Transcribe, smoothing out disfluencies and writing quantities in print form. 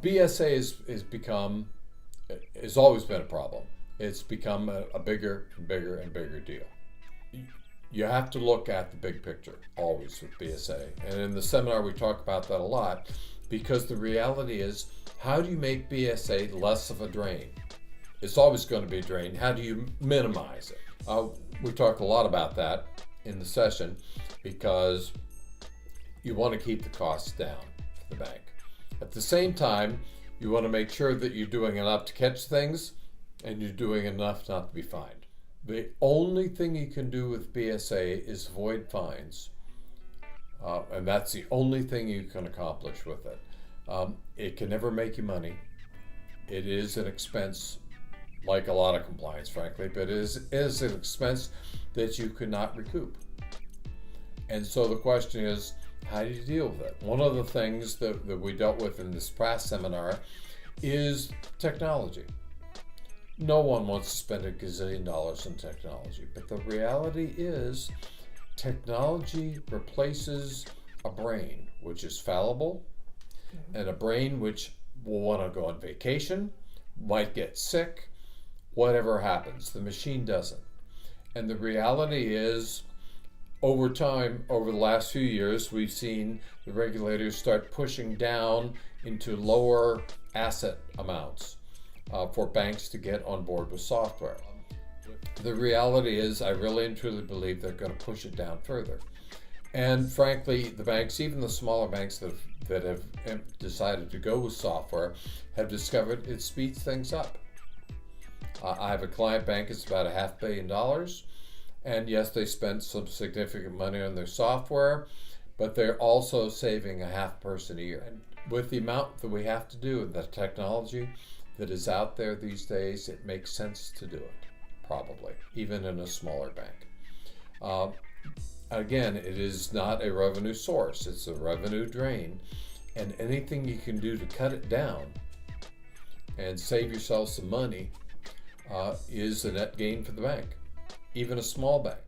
BSA has always been a problem. It's become a bigger and bigger and bigger deal. You have to look at the big picture always with BSA. And in the seminar, we talk about that a lot, because the reality is, how do you make BSA less of a drain? It's always going to be a drain. How do you minimize it? We talked a lot about that in the session, because you want to keep the costs down for the bank. At the same time, you want to make sure that you're doing enough to catch things and you're doing enough not to be fined. The only thing you can do with BSA is avoid fines, and that's the only thing you can accomplish with it. It can never make you money. It is an expense, like a lot of compliance, frankly, but it is an expense that you cannot recoup. And so the question is, how do you deal with it? One of the things that we dealt with in this past seminar is technology. No one wants to spend $1 gazillion on technology, but the reality is technology replaces a brain which is fallible, and a brain which will want to go on vacation, might get sick, whatever happens. The machine doesn't. And the reality is, over time, over the last few years, we've seen the regulators start pushing down into lower asset amounts for banks to get on board with software. The reality is, I really and truly believe they're going to push it down further. And frankly, the banks, even the smaller banks that have decided to go with software, have discovered it speeds things up. I have a client bank, it's about $500 million. And yes, they spent some significant money on their software, but they're also saving a half person a year. And with the amount that we have to do and the technology that is out there these days, it makes sense to do it, probably, even in a smaller bank. Again, it is not a revenue source, it's a revenue drain. And anything you can do to cut it down and save yourself some money is a net gain for the bank, even a small bank.